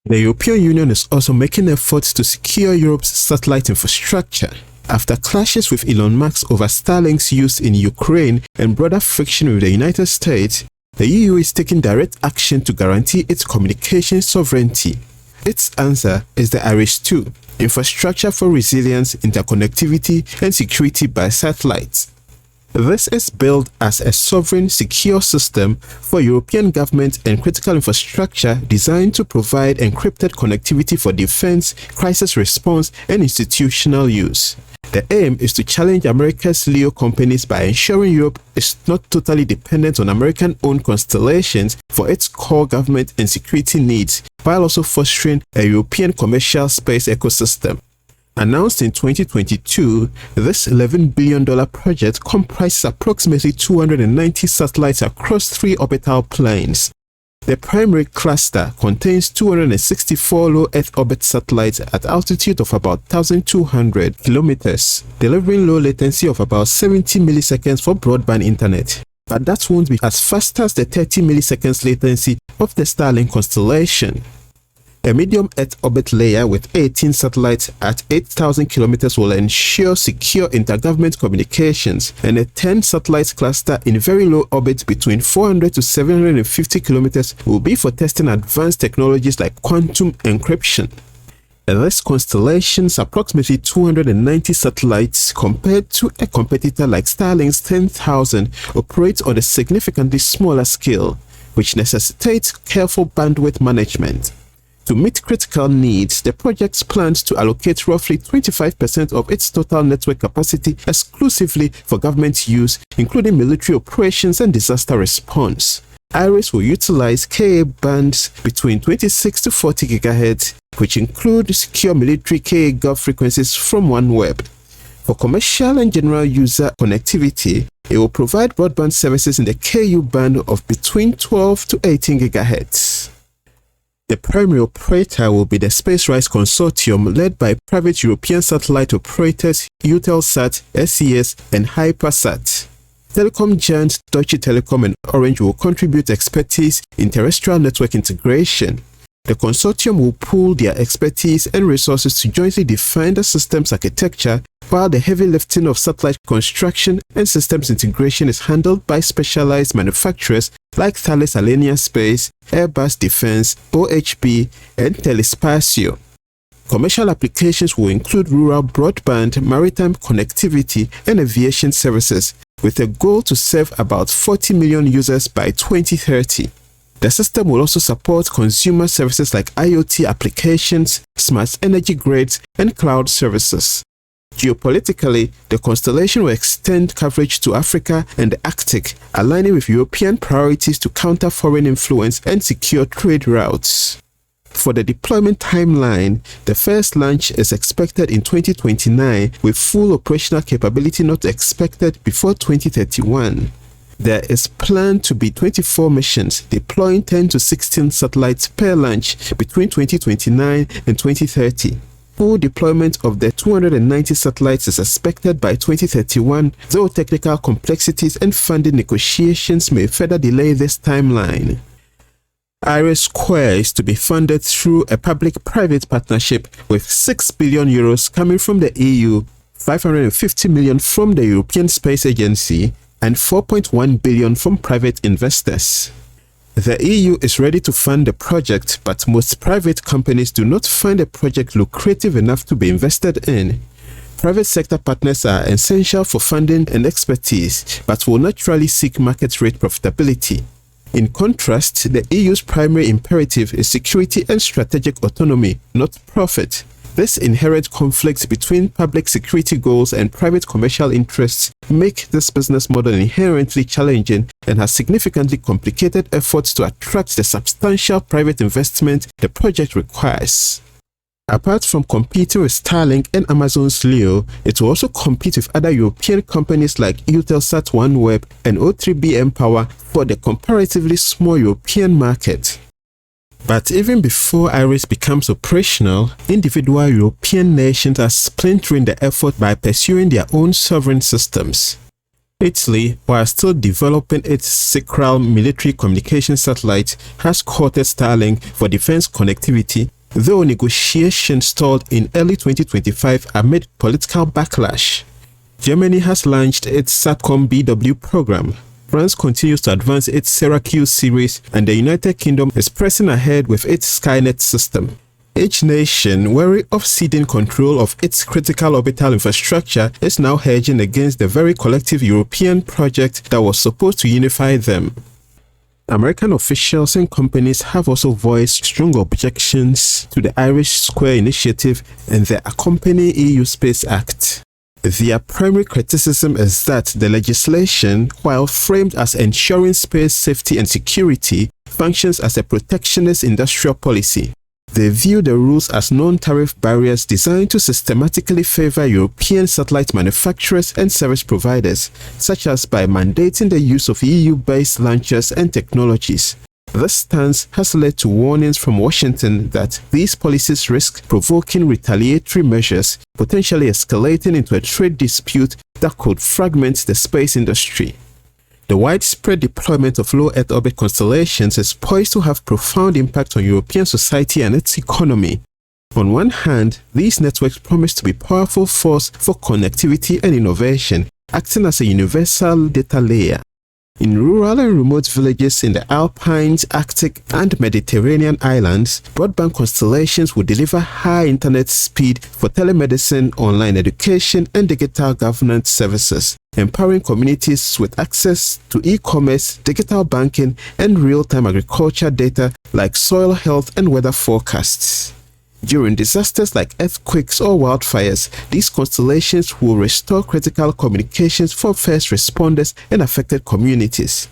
The European Union is also making efforts to secure Europe's satellite infrastructure. After clashes with Elon Musk over Starlink's use in Ukraine and broader friction with the United States, the EU is taking direct action to guarantee its communication sovereignty. Its answer is the IRIS-2, Infrastructure for Resilience, Interconnectivity and Security by Satellites. This is billed as a sovereign, secure system for European government and critical infrastructure designed to provide encrypted connectivity for defense, crisis response, and institutional use. The aim is to challenge America's LEO companies by ensuring Europe is not totally dependent on American-owned constellations for its core government and security needs, while also fostering a European commercial space ecosystem. Announced in 2022, this $11 billion project comprises approximately 290 satellites across 3 orbital planes. The primary cluster contains 264 low Earth orbit satellites at altitude of about 1,200 kilometers, delivering low latency of about 70 milliseconds for broadband internet. But that won't be as fast as the 30 milliseconds latency of the Starlink constellation. A medium Earth orbit layer with 18 satellites at 8,000 kilometers will ensure secure intergovernment communications, and a 10-satellite cluster in very low orbit between 400 to 750 kilometers will be for testing advanced technologies like quantum encryption. This constellation's approximately 290 satellites, compared to a competitor like Starlink's 10,000, operates on a significantly smaller scale, which necessitates careful bandwidth management. To meet critical needs, the project plans to allocate roughly 25% of its total network capacity exclusively for government use, including military operations and disaster response. IRIS will utilize Ka bands between 26 to 40 GHz, which include secure military Ka Gov frequencies from OneWeb. For commercial and general user connectivity, it will provide broadband services in the Ku band of between 12 to 18 GHz. The primary operator will be the SpaceRISE consortium led by private European satellite operators Eutelsat, SES, and Hypersat. Telecom giants Deutsche Telekom and Orange will contribute expertise in terrestrial network integration. The consortium will pool their expertise and resources to jointly define the system's architecture, while the heavy lifting of satellite construction and systems integration is handled by specialized manufacturers like Thales Alenia Space, Airbus Defence, OHB, and Telespazio. Commercial applications will include rural broadband, maritime connectivity, and aviation services, with a goal to serve about 40 million users by 2030. The system will also support consumer services like IoT applications, smart energy grids, and cloud services. Geopolitically, the constellation will extend coverage to Africa and the Arctic, aligning with European priorities to counter foreign influence and secure trade routes. For the deployment timeline, the first launch is expected in 2029, with full operational capability not expected before 2031. There is planned to be 24 missions, deploying 10 to 16 satellites per launch between 2029 and 2030. Full deployment of the 290 satellites is expected by 2031, though technical complexities and funding negotiations may further delay this timeline. IRIS Square is to be funded through a public-private partnership with €6 billion coming from the EU, $550 million from the European Space Agency, and $4.1 billion from private investors. The EU is ready to fund the project, but most private companies do not find the project lucrative enough to be invested in. Private sector partners are essential for funding and expertise, but will naturally seek market rate profitability. In contrast, the EU's primary imperative is security and strategic autonomy, not profit. This inherent conflict between public security goals and private commercial interests make this business model inherently challenging and has significantly complicated efforts to attract the substantial private investment the project requires. Apart from competing with Starlink and Amazon's LEO, it will also compete with other European companies like Eutelsat OneWeb and O3b mPOWER for the comparatively small European market. But even before IRIS becomes operational, individual European nations are splintering the effort by pursuing their own sovereign systems. Italy, while still developing its Sicral military communication satellite, has courted Starlink for defense connectivity, though negotiations stalled in early 2025 amid political backlash. Germany has launched its SATCOM BW program. France continues to advance its Syracuse series, and the United Kingdom is pressing ahead with its Skynet system. Each nation, wary of ceding control of its critical orbital infrastructure, is now hedging against the very collective European project that was supposed to unify them. American officials and companies have also voiced strong objections to the Irish Square Initiative and the accompanying EU Space Act. Their primary criticism is that the legislation, while framed as ensuring space safety and security, functions as a protectionist industrial policy. They view the rules as non-tariff barriers designed to systematically favor European satellite manufacturers and service providers, such as by mandating the use of EU-based launchers and technologies. This stance has led to warnings from Washington that these policies risk provoking retaliatory measures, potentially escalating into a trade dispute that could fragment the space industry. The widespread deployment of low Earth orbit constellations is poised to have profound impact on European society and its economy. On one hand, these networks promise to be a powerful force for connectivity and innovation, acting as a universal data layer. In rural and remote villages in the Alpines, Arctic, and Mediterranean islands, broadband constellations will deliver high internet speed for telemedicine, online education, and digital governance services, empowering communities with access to e-commerce, digital banking, and real-time agriculture data like soil health and weather forecasts. During disasters like earthquakes or wildfires, these constellations will restore critical communications for first responders and affected communities.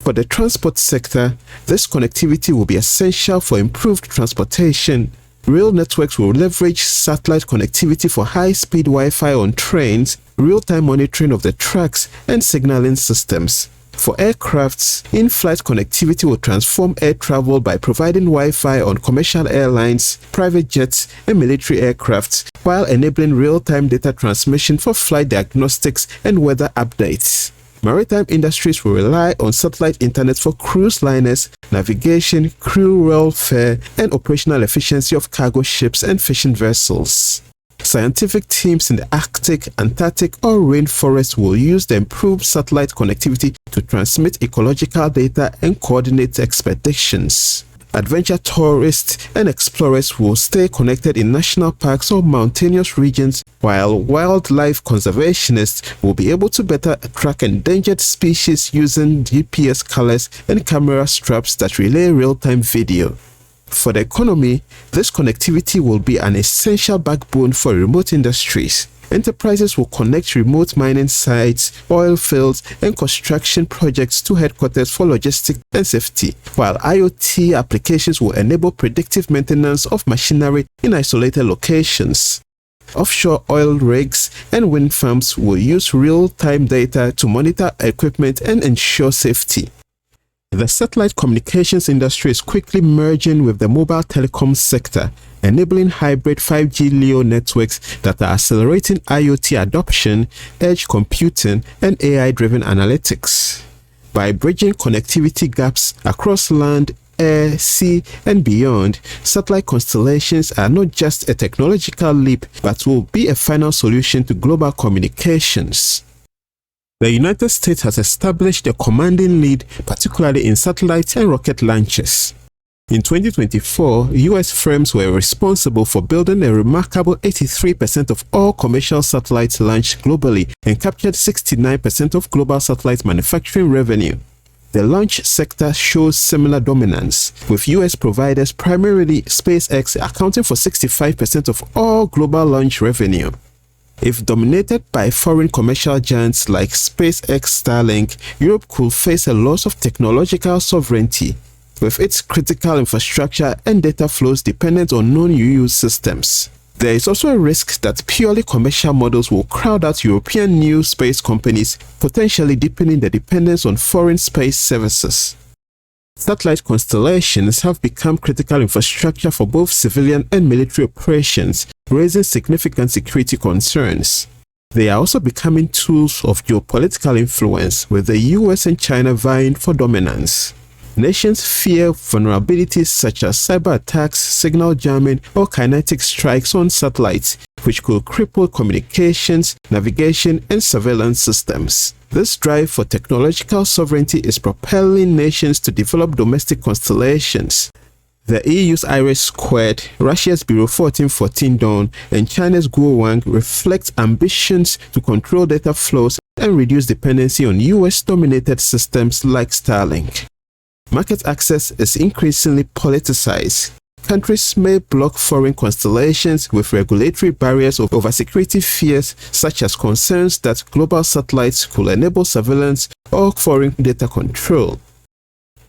For the transport sector, this connectivity will be essential for improved transportation. Rail networks will leverage satellite connectivity for high-speed Wi-Fi on trains, real-time monitoring of the tracks, and signaling systems. For aircrafts, in-flight connectivity will transform air travel by providing Wi-Fi on commercial airlines, private jets, and military aircrafts, while enabling real-time data transmission for flight diagnostics and weather updates. Maritime industries will rely on satellite internet for cruise liners, navigation, crew welfare, and operational efficiency of cargo ships and fishing vessels. Scientific teams in the Arctic, Antarctic, or rainforest will use the improved satellite connectivity to transmit ecological data and coordinate expeditions. Adventure tourists and explorers will stay connected in national parks or mountainous regions, while wildlife conservationists will be able to better track endangered species using GPS collars and camera straps that relay real-time video. For the economy, this connectivity will be an essential backbone for remote industries. Enterprises will connect remote mining sites, oil fields, and construction projects to headquarters for logistics and safety, while IoT applications will enable predictive maintenance of machinery in isolated locations. Offshore oil rigs and wind farms will use real-time data to monitor equipment and ensure safety. The satellite communications industry is quickly merging with the mobile telecom sector, enabling hybrid 5G LEO networks that are accelerating IoT adoption, edge computing, and AI-driven analytics. By bridging connectivity gaps across land, air, sea, and beyond, satellite constellations are not just a technological leap, but will be a final solution to global communications. The United States has established a commanding lead, particularly in satellite and rocket launches. In 2024, US firms were responsible for building a remarkable 83% of all commercial satellites launched globally and captured 69% of global satellite manufacturing revenue. The launch sector shows similar dominance, with US providers, primarily SpaceX, accounting for 65% of all global launch revenue. If dominated by foreign commercial giants like SpaceX Starlink, Europe could face a loss of technological sovereignty, with its critical infrastructure and data flows dependent on non-EU systems. There is also a risk that purely commercial models will crowd out European new space companies, potentially deepening the dependence on foreign space services. Satellite constellations have become critical infrastructure for both civilian and military operations, raising significant security concerns. They are also becoming tools of geopolitical influence, with the US and China vying for dominance. Nations fear vulnerabilities such as cyber attacks, signal jamming, or kinetic strikes on satellites, which could cripple communications, navigation, and surveillance systems. This drive for technological sovereignty is propelling nations to develop domestic constellations. The EU's IRIS², Russia's Bureau 1414 Dawn, and China's Guowang reflect ambitions to control data flows and reduce dependency on US-dominated systems like Starlink. Market access is increasingly politicized. Countries may block foreign constellations with regulatory barriers over security fears, such as concerns that global satellites could enable surveillance or foreign data control.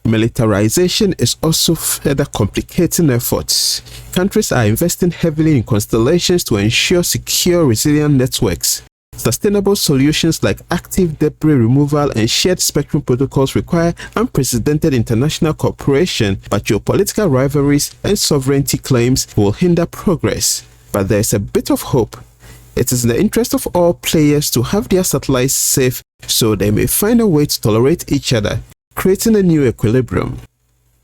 Militarization is also further complicating efforts. Countries are investing heavily in constellations to ensure secure, resilient networks. Sustainable solutions like active debris removal and shared spectrum protocols require unprecedented international cooperation, but geopolitical rivalries and sovereignty claims will hinder progress. But there is a bit of hope. It is in the interest of all players to have their satellites safe so they may find a way to tolerate each other, creating a new equilibrium.